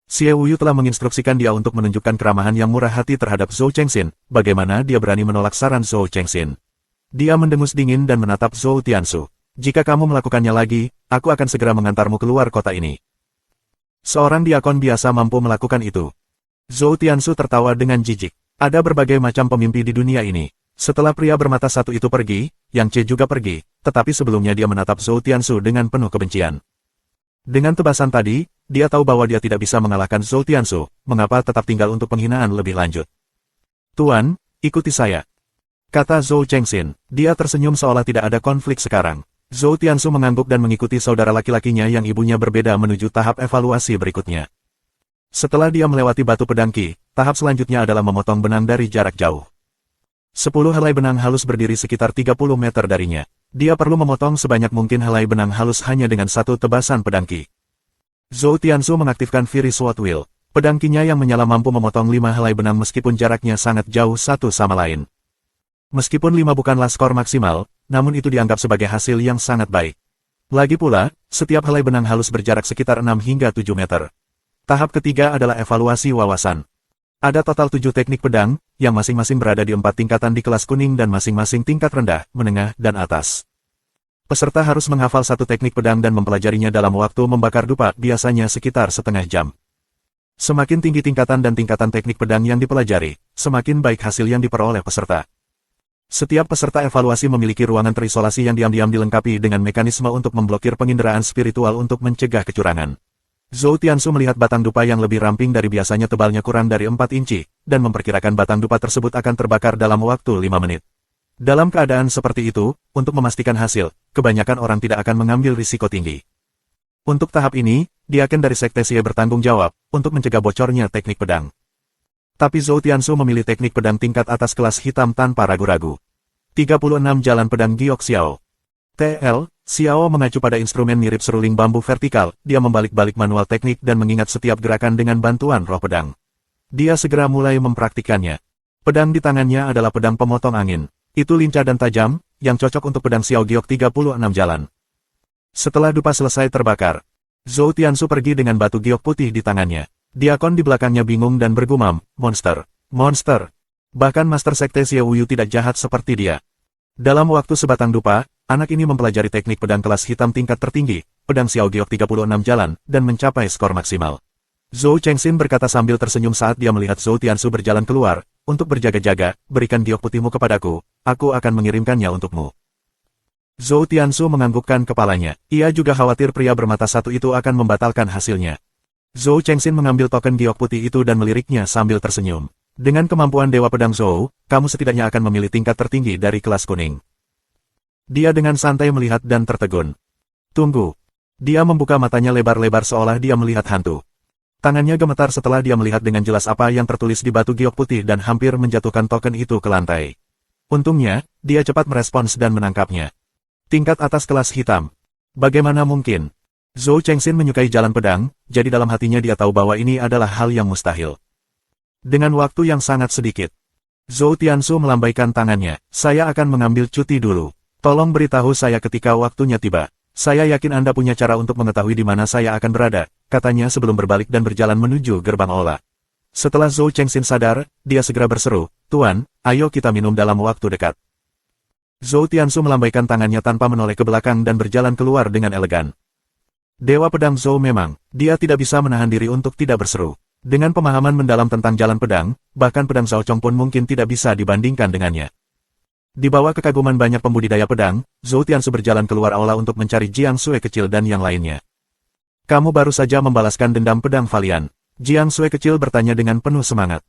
S1: Xie Wuyu telah menginstruksikan dia untuk menunjukkan keramahan yang murah hati terhadap Zhou Chengxin, bagaimana dia berani menolak saran Zhou Chengxin. Dia mendengus dingin dan menatap Zhou Tiansu. "Jika kamu melakukannya lagi, aku akan segera mengantarmu keluar kota ini." Seorang diakon biasa mampu melakukan itu. Zhou Tiansu tertawa dengan jijik. Ada berbagai macam pemimpi di dunia ini. Setelah pria bermata satu itu pergi, Yang Che juga pergi, tetapi sebelumnya dia menatap Zhou Tiansu dengan penuh kebencian. Dengan tebasan tadi, dia tahu bahwa dia tidak bisa mengalahkan Zhou Tiansu, mengapa tetap tinggal untuk penghinaan lebih lanjut. "Tuan, ikuti saya," kata Zhou Chengxin. Dia tersenyum seolah tidak ada konflik sekarang. Zhou Tiansu mengangguk dan mengikuti saudara laki-lakinya yang ibunya berbeda menuju tahap evaluasi berikutnya. Setelah dia melewati batu pedang Qi, tahap selanjutnya adalah memotong benang dari jarak jauh. 10 helai benang halus berdiri sekitar 30 meter darinya. Dia perlu memotong sebanyak mungkin helai benang halus hanya dengan satu tebasan pedang Qi. Zhou Tiansu mengaktifkan Fury Sword Wheel. Pedang Qi-nya yang menyala mampu memotong 5 helai benang meskipun jaraknya sangat jauh satu sama lain. Meskipun 5 bukanlah skor maksimal, namun itu dianggap sebagai hasil yang sangat baik. Lagi pula, setiap helai benang halus berjarak sekitar 6 hingga 7 meter. Tahap ketiga adalah evaluasi wawasan. Ada total 7 teknik pedang, yang masing-masing berada di 4 tingkatan di kelas kuning dan masing-masing tingkat rendah, menengah, dan atas. Peserta harus menghafal satu teknik pedang dan mempelajarinya dalam waktu membakar dupa, biasanya sekitar setengah jam. Semakin tinggi tingkatan dan tingkatan teknik pedang yang dipelajari, semakin baik hasil yang diperoleh peserta. Setiap peserta evaluasi memiliki ruangan terisolasi yang diam-diam dilengkapi dengan mekanisme untuk memblokir penginderaan spiritual untuk mencegah kecurangan. Zhou Tiansu melihat batang dupa yang lebih ramping dari biasanya, tebalnya kurang dari 4 inci, dan memperkirakan batang dupa tersebut akan terbakar dalam waktu 5 menit. Dalam keadaan seperti itu, untuk memastikan hasil, kebanyakan orang tidak akan mengambil risiko tinggi. Untuk tahap ini, Diaken dari Sekte Xie bertanggung jawab, untuk mencegah bocornya teknik pedang. Tapi Zhou Tiansu memilih teknik pedang tingkat atas kelas hitam tanpa ragu-ragu. 36 Jalan Pedang Giok Xiao. TL, Xiao mengacu pada instrumen mirip seruling bambu vertikal, dia membalik-balik manual teknik dan mengingat setiap gerakan dengan bantuan roh pedang. Dia segera mulai mempraktikkannya. Pedang di tangannya adalah pedang pemotong angin. Itu lincah dan tajam, yang cocok untuk pedang Xiao Giok 36 jalan. Setelah dupa selesai terbakar, Zhou Tiansu pergi dengan batu giok putih di tangannya. Diakon di belakangnya bingung dan bergumam, monster, monster. Bahkan Master Sekte Xiao Yu tidak jahat seperti dia. Dalam waktu sebatang dupa, anak ini mempelajari teknik pedang kelas hitam tingkat tertinggi, pedang Xiao Giok 36 jalan, dan mencapai skor maksimal. Zhou Chengxin berkata sambil tersenyum saat dia melihat Zhou Tiansu berjalan keluar, untuk berjaga-jaga, berikan giok putihmu kepadaku, aku akan mengirimkannya untukmu. Zhou Tiansu menganggukkan kepalanya. Ia juga khawatir pria bermata satu itu akan membatalkan hasilnya. Zhou Chengxin mengambil token giok putih itu dan meliriknya sambil tersenyum. Dengan kemampuan Dewa Pedang Zhou, kamu setidaknya akan memilih tingkat tertinggi dari kelas kuning. Dia dengan santai melihat dan tertegun. Tunggu. Dia membuka matanya lebar-lebar seolah dia melihat hantu. Tangannya gemetar setelah dia melihat dengan jelas apa yang tertulis di batu giok putih dan hampir menjatuhkan token itu ke lantai. Untungnya, dia cepat merespons dan menangkapnya. Tingkat atas kelas hitam. Bagaimana mungkin? Zhou Chengxin menyukai jalan pedang, jadi dalam hatinya dia tahu bahwa ini adalah hal yang mustahil. Dengan waktu yang sangat sedikit, Zhou Tiansu melambaikan tangannya. Saya akan mengambil cuti dulu. Tolong beritahu saya ketika waktunya tiba. Saya yakin Anda punya cara untuk mengetahui di mana saya akan berada, katanya sebelum berbalik dan berjalan menuju gerbang aula. Setelah Zhou Chengxin sadar, dia segera berseru, Tuan, ayo kita minum dalam waktu dekat. Zhou Tiansu melambaikan tangannya tanpa menoleh ke belakang dan berjalan keluar dengan elegan. Dewa Pedang Zhou memang, dia tidak bisa menahan diri untuk tidak berseru. Dengan pemahaman mendalam tentang jalan pedang, bahkan pedang Zhao Chong pun mungkin tidak bisa dibandingkan dengannya. Di bawah kekaguman banyak pembudidaya pedang, Zhou Tiansu berjalan keluar aula untuk mencari Jiang Sui kecil dan yang lainnya. Kamu baru saja membalaskan dendam pedang Valian. Jiang Sui kecil bertanya dengan penuh semangat.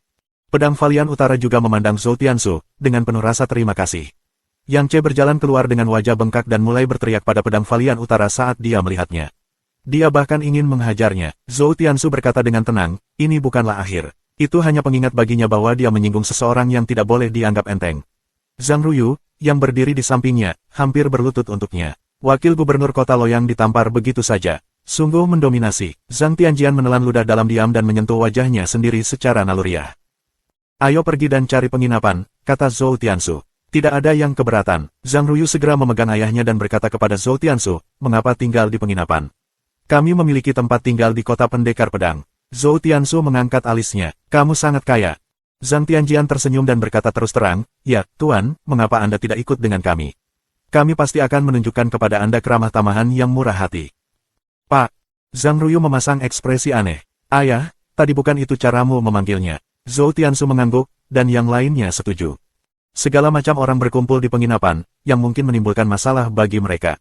S1: Pedang Valian Utara juga memandang Zhou Tiansu, dengan penuh rasa terima kasih. Yang Ce berjalan keluar dengan wajah bengkak dan mulai berteriak pada pedang Valian Utara saat dia melihatnya. Dia bahkan ingin menghajarnya. Zhou Tiansu berkata dengan tenang, ini bukanlah akhir. Itu hanya pengingat baginya bahwa dia menyinggung seseorang yang tidak boleh dianggap enteng. Zhang Ruyu, yang berdiri di sampingnya, hampir berlutut untuknya. Wakil Gubernur Kota Loyang ditampar begitu saja. Sungguh mendominasi. Zhang Tianjian menelan ludah dalam diam dan menyentuh wajahnya sendiri secara naluriah. Ayo pergi dan cari penginapan, kata Zhou Tiansu. Tidak ada yang keberatan. Zhang Ruyu segera memegang ayahnya dan berkata kepada Zhou Tiansu, mengapa tinggal di penginapan? Kami memiliki tempat tinggal di kota pendekar pedang. Zhou Tiansu mengangkat alisnya. Kamu sangat kaya. Zhang Tianjian tersenyum dan berkata terus terang, ya, Tuan, mengapa Anda tidak ikut dengan kami? Kami pasti akan menunjukkan kepada Anda keramah tamahan yang murah hati. Pak. Zhang Ruyu memasang ekspresi aneh. Ayah, tadi bukan itu caramu memanggilnya. Zhou Tiansu mengangguk, dan yang lainnya setuju. Segala macam orang berkumpul di penginapan, yang mungkin menimbulkan masalah bagi mereka.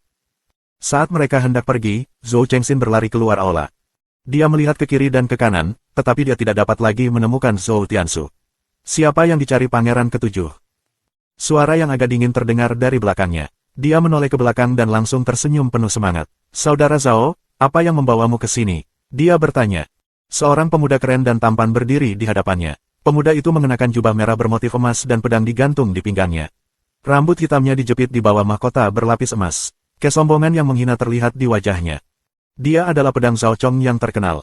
S1: Saat mereka hendak pergi, Zhou Chengxin berlari keluar aula. Dia melihat ke kiri dan ke kanan, tetapi dia tidak dapat lagi menemukan Zhou Tiansu. Siapa yang dicari pangeran ketujuh? Suara yang agak dingin terdengar dari belakangnya. Dia menoleh ke belakang dan langsung tersenyum penuh semangat. Saudara Zhao, apa yang membawamu ke sini? Dia bertanya. Seorang pemuda keren dan tampan berdiri di hadapannya. Pemuda itu mengenakan jubah merah bermotif emas dan pedang digantung di pinggangnya. Rambut hitamnya dijepit di bawah mahkota berlapis emas. Kesombongan yang menghina terlihat di wajahnya. Dia adalah pedang Zhao Chong yang terkenal.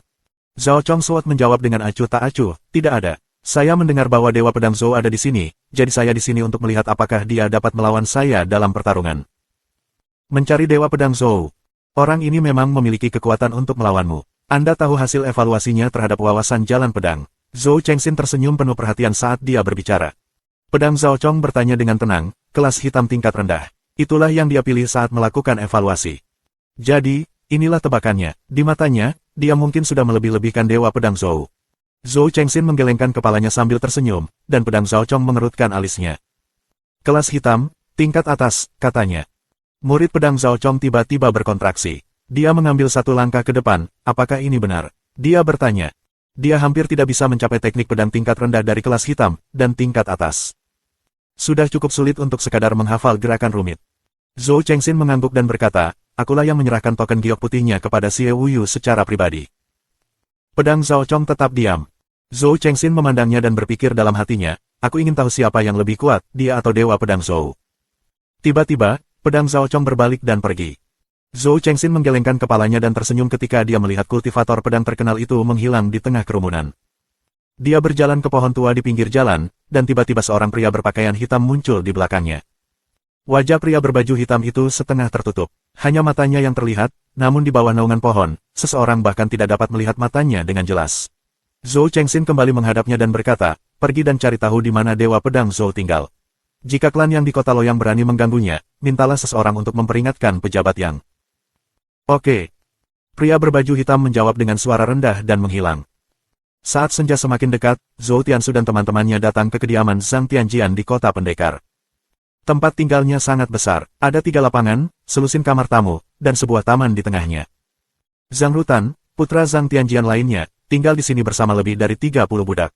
S1: Zhao Chong Suat menjawab dengan acuh tak acuh, tidak ada. Saya mendengar bahwa Dewa Pedang Zhou ada di sini, jadi saya di sini untuk melihat apakah dia dapat melawan saya dalam pertarungan. Mencari Dewa Pedang Zhou. Orang ini memang memiliki kekuatan untuk melawanmu. Anda tahu hasil evaluasinya terhadap wawasan jalan pedang. Zhou Chengxin tersenyum penuh perhatian saat dia berbicara. Pedang Zhao Chong bertanya dengan tenang, kelas hitam tingkat rendah. Itulah yang dia pilih saat melakukan evaluasi. Jadi, inilah tebakannya. Di matanya, dia mungkin sudah melebih-lebihkan Dewa Pedang Zhou. Zhou Chengxin menggelengkan kepalanya sambil tersenyum, dan pedang Zhao Chong mengerutkan alisnya. Kelas hitam, tingkat atas, katanya. Murid pedang Zhao Chong tiba-tiba berkontraksi. Dia mengambil satu langkah ke depan, apakah ini benar? Dia bertanya. Dia hampir tidak bisa mencapai teknik pedang tingkat rendah dari kelas hitam, dan tingkat atas. Sudah cukup sulit untuk sekadar menghafal gerakan rumit. Zhou Chengxin mengangguk dan berkata, akulah yang menyerahkan token giok putihnya kepada Xiao Yu secara pribadi. Pedang Zhao Chong tetap diam. Zhou Chengxin memandangnya dan berpikir dalam hatinya, aku ingin tahu siapa yang lebih kuat, dia atau Dewa Pedang Zhou. Tiba-tiba, pedang Zhao Chong berbalik dan pergi. Zhou Chengxin menggelengkan kepalanya dan tersenyum ketika dia melihat kultivator pedang terkenal itu menghilang di tengah kerumunan. Dia berjalan ke pohon tua di pinggir jalan, dan tiba-tiba seorang pria berpakaian hitam muncul di belakangnya. Wajah pria berbaju hitam itu setengah tertutup. Hanya matanya yang terlihat, namun di bawah naungan pohon, seseorang bahkan tidak dapat melihat matanya dengan jelas. Zhou Chengxin kembali menghadapnya dan berkata, pergi dan cari tahu di mana Dewa Pedang Zhou tinggal. Jika klan yang di kota Loyang berani mengganggunya, mintalah seseorang untuk memperingatkan pejabat yang. Oke. Pria berbaju hitam menjawab dengan suara rendah dan menghilang. Saat senja semakin dekat, Zhou Tiansu dan teman-temannya datang ke kediaman Zhang Tianjian di kota pendekar. Tempat tinggalnya sangat besar, ada 3 lapangan, selusin kamar tamu, dan sebuah taman di tengahnya. Zhang Rutan, putra Zhang Tianjian lainnya, tinggal di sini bersama lebih dari 30 budak.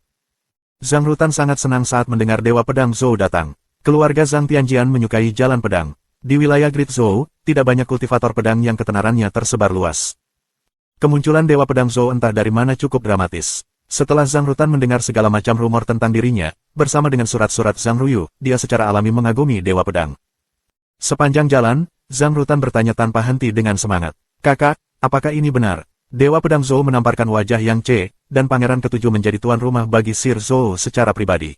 S1: Zhang Rutan sangat senang saat mendengar Dewa Pedang Zhou datang. Keluarga Zhang Tianjian menyukai jalan pedang. Di wilayah Great Zhou, tidak banyak kultivator pedang yang ketenarannya tersebar luas. Kemunculan Dewa Pedang Zhou entah dari mana cukup dramatis. Setelah Zhang Rutan mendengar segala macam rumor tentang dirinya, bersama dengan surat-surat Zhang Ruyu, dia secara alami mengagumi Dewa Pedang. Sepanjang jalan, Zhang Rutan bertanya tanpa henti dengan semangat. Kakak, apakah ini benar? Dewa Pedang Zhou menamparkan wajah yang dan Pangeran Ketujuh menjadi tuan rumah bagi Sir Zhou secara pribadi.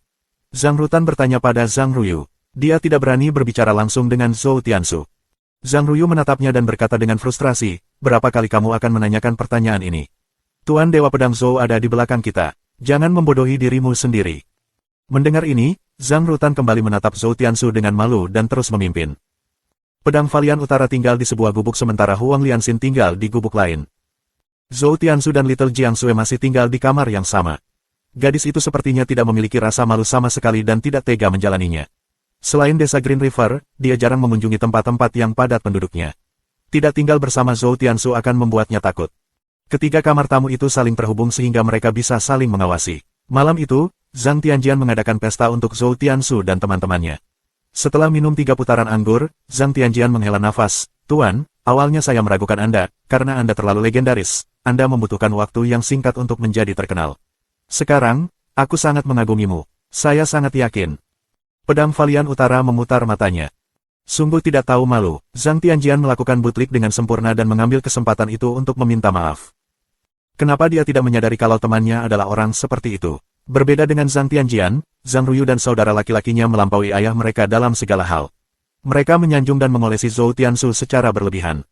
S1: Zhang Rutan bertanya pada Zhang Ruyu. Dia tidak berani berbicara langsung dengan Zhou Tiansu. Zhang Ruyu menatapnya dan berkata dengan frustrasi, berapa kali kamu akan menanyakan pertanyaan ini? Tuan Dewa Pedang Zhou ada di belakang kita. Jangan membodohi dirimu sendiri. Mendengar ini, Zhang Rutan kembali menatap Zhou Tiansu dengan malu dan terus memimpin. Pedang Valian Utara tinggal di sebuah gubuk sementara Huang Lianxin tinggal di gubuk lain. Zhou Tiansu dan Little Jiangxue masih tinggal di kamar yang sama. Gadis itu sepertinya tidak memiliki rasa malu sama sekali dan tidak tega menjalaninya. Selain desa Green River, dia jarang mengunjungi tempat-tempat yang padat penduduknya. Tidak tinggal bersama Zhou Tiansu akan membuatnya takut. Ketiga kamar tamu itu saling terhubung sehingga mereka bisa saling mengawasi. Malam itu, Zhang Tianjian mengadakan pesta untuk Zhou Tiansu dan teman-temannya. Setelah minum 3 putaran anggur, Zhang Tianjian menghela nafas. Tuan, awalnya saya meragukan Anda, karena Anda terlalu legendaris. Anda membutuhkan waktu yang singkat untuk menjadi terkenal. Sekarang, aku sangat mengagumimu. Saya sangat yakin. Pedang Valian Utara memutar matanya. Sungguh tidak tahu malu, Zhang Tianjian melakukan bootlick dengan sempurna dan mengambil kesempatan itu untuk meminta maaf. Kenapa dia tidak menyadari kalau temannya adalah orang seperti itu? Berbeda dengan Zhang Tianjian, Zhang Ruyu dan saudara laki-lakinya melampaui ayah mereka dalam segala hal. Mereka menyanjung dan mengolesi Zhou Tiansu secara berlebihan.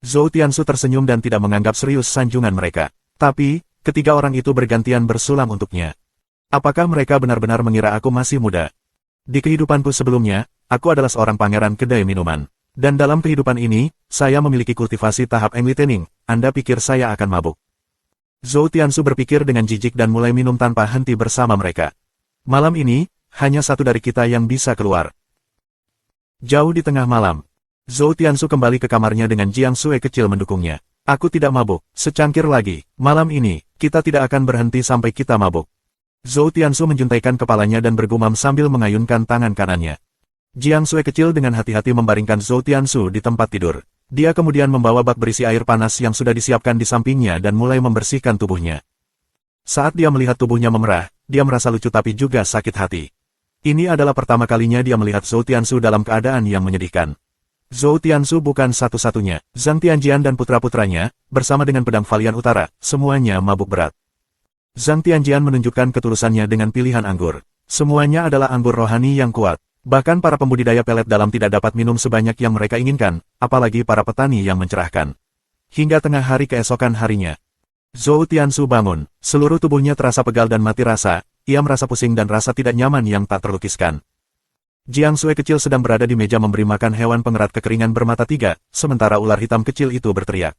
S1: Zhou Tiansu tersenyum dan tidak menganggap serius sanjungan mereka. Tapi, ketiga orang itu bergantian bersulam untuknya. Apakah mereka benar-benar mengira aku masih muda? Di kehidupanku sebelumnya, aku adalah seorang pangeran kedai minuman. Dan dalam kehidupan ini, saya memiliki kultivasi tahap enlightening. Anda pikir saya akan mabuk? Zhou Tiansu berpikir dengan jijik dan mulai minum tanpa henti bersama mereka. Malam ini, hanya satu dari kita yang bisa keluar. Jauh di tengah malam, Zhou Tiansu kembali ke kamarnya dengan Jiangxue kecil mendukungnya. Aku tidak mabuk, secangkir lagi. Malam ini, kita tidak akan berhenti sampai kita mabuk. Zhou Tiansu menjuntaikan kepalanya dan bergumam sambil mengayunkan tangan kanannya. Jiangxue kecil dengan hati-hati membaringkan Zhou Tiansu di tempat tidur. Dia kemudian membawa bak berisi air panas yang sudah disiapkan di sampingnya dan mulai membersihkan tubuhnya. Saat dia melihat tubuhnya memerah, dia merasa lucu tapi juga sakit hati. Ini adalah pertama kalinya dia melihat Zhou Tiansu dalam keadaan yang menyedihkan. Zhou Tiansu bukan satu-satunya. Zhang Tianjian dan putra-putranya, bersama dengan pedang Valian Utara, semuanya mabuk berat. Zhang Tianjian menunjukkan ketulusannya dengan pilihan anggur. Semuanya adalah anggur rohani yang kuat. Bahkan para pembudidaya pelet dalam tidak dapat minum sebanyak yang mereka inginkan, apalagi para petani yang mencerahkan. Hingga tengah hari keesokan harinya, Zhou Tiansu bangun. Seluruh tubuhnya terasa pegal dan mati rasa, ia merasa pusing dan rasa tidak nyaman yang tak terlukiskan. Jiangxue kecil sedang berada di meja memberi makan hewan pengerat kekeringan bermata 3, sementara ular hitam kecil itu berteriak.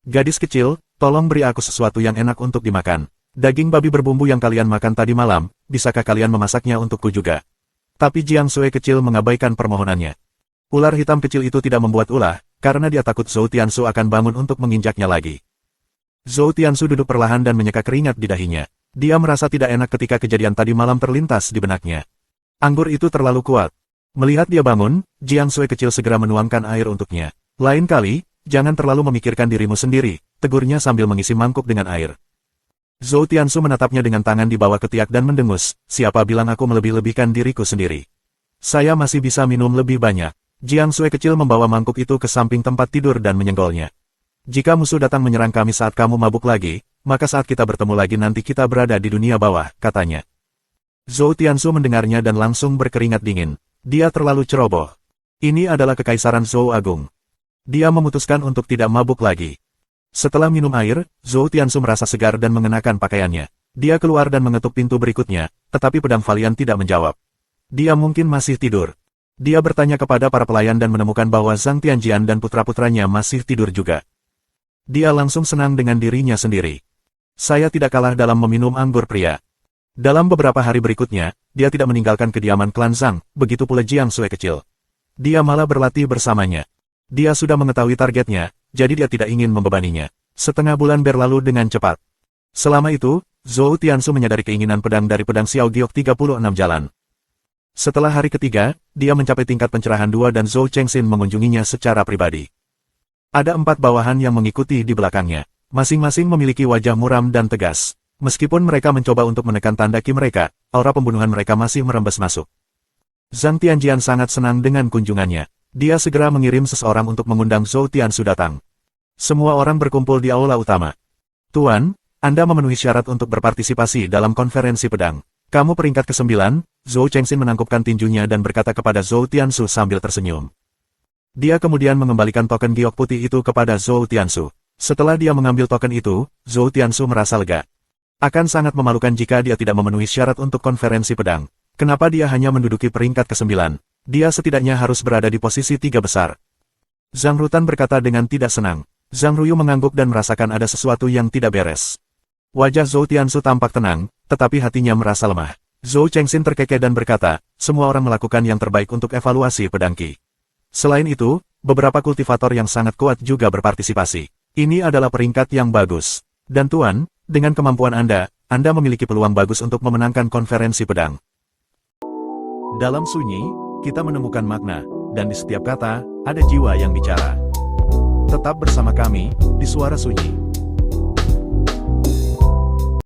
S1: Gadis kecil, tolong beri aku sesuatu yang enak untuk dimakan. Daging babi berbumbu yang kalian makan tadi malam, bisakah kalian memasaknya untukku juga? Tapi Jiangxue kecil mengabaikan permohonannya. Ular hitam kecil itu tidak membuat ulah, karena dia takut Zhou Tiansu akan bangun untuk menginjaknya lagi. Zhou Tiansu duduk perlahan dan menyeka keringat di dahinya. Dia merasa tidak enak ketika kejadian tadi malam terlintas di benaknya. Anggur itu terlalu kuat. Melihat dia bangun, Jiangxue kecil segera menuangkan air untuknya. Lain kali, jangan terlalu memikirkan dirimu sendiri, tegurnya sambil mengisi mangkuk dengan air. Zhou Tiansu menatapnya dengan tangan di bawah ketiak dan mendengus, siapa bilang aku melebih-lebihkan diriku sendiri. Saya masih bisa minum lebih banyak. Jiangxue kecil membawa mangkuk itu ke samping tempat tidur dan menyenggolnya. Jika musuh datang menyerang kami saat kamu mabuk lagi, maka saat kita bertemu lagi nanti kita berada di dunia bawah, katanya. Zhou Tiansu mendengarnya dan langsung berkeringat dingin. Dia terlalu ceroboh. Ini adalah kekaisaran Zhou Agung. Dia memutuskan untuk tidak mabuk lagi. Setelah minum air, Zhou Tiansu merasa segar dan mengenakan pakaiannya. Dia keluar dan mengetuk pintu berikutnya, tetapi pedang Valiant tidak menjawab. Dia mungkin masih tidur. Dia bertanya kepada para pelayan dan menemukan bahwa Zhang Tianjian dan putra-putranya masih tidur juga. Dia langsung senang dengan dirinya sendiri. Saya tidak kalah dalam meminum anggur pria. Dalam beberapa hari berikutnya, dia tidak meninggalkan kediaman klan Zhang, begitu pula Jiang Sui kecil. Dia malah berlatih bersamanya. Dia sudah mengetahui targetnya, jadi dia tidak ingin membebaninya. Setengah bulan berlalu dengan cepat. Selama itu, Zhou Tiansu menyadari keinginan pedang dari pedang Xiao Giok 36 jalan. Setelah hari ketiga, dia mencapai tingkat pencerahan 2 dan Zhou Chengxin mengunjunginya secara pribadi. Ada 4 bawahan yang mengikuti di belakangnya. Masing-masing memiliki wajah muram dan tegas. Meskipun mereka mencoba untuk menekan tanda ki mereka, aura pembunuhan mereka masih merembes masuk. Zhang Tianjian sangat senang dengan kunjungannya. Dia segera mengirim seseorang untuk mengundang Zhou Tiansu datang. Semua orang berkumpul di aula utama. Tuan, Anda memenuhi syarat untuk berpartisipasi dalam konferensi pedang. Kamu peringkat ke-9, Zhou Chengxin menangkupkan tinjunya dan berkata kepada Zhou Tiansu sambil tersenyum. Dia kemudian mengembalikan token giok putih itu kepada Zhou Tiansu. Setelah dia mengambil token itu, Zhou Tiansu merasa lega. Akan sangat memalukan jika dia tidak memenuhi syarat untuk konferensi pedang. Kenapa dia hanya menduduki peringkat ke-9? Dia setidaknya harus berada di posisi 3 besar. Zhang Rutan berkata dengan tidak senang. Zhang Ruyu mengangguk dan merasakan ada sesuatu yang tidak beres. Wajah Zhou Tiansu tampak tenang, tetapi hatinya merasa lemah. Zhou Chengxin terkekeh dan berkata, semua orang melakukan yang terbaik untuk evaluasi pedang Qi. Selain itu, beberapa kultivator yang sangat kuat juga berpartisipasi. Ini adalah peringkat yang bagus. Dan Tuan, dengan kemampuan Anda memiliki peluang bagus untuk memenangkan konferensi pedang. Dalam sunyi, kita menemukan makna, dan di setiap kata, ada jiwa yang bicara. Tetap bersama kami, di Suara Sunyi.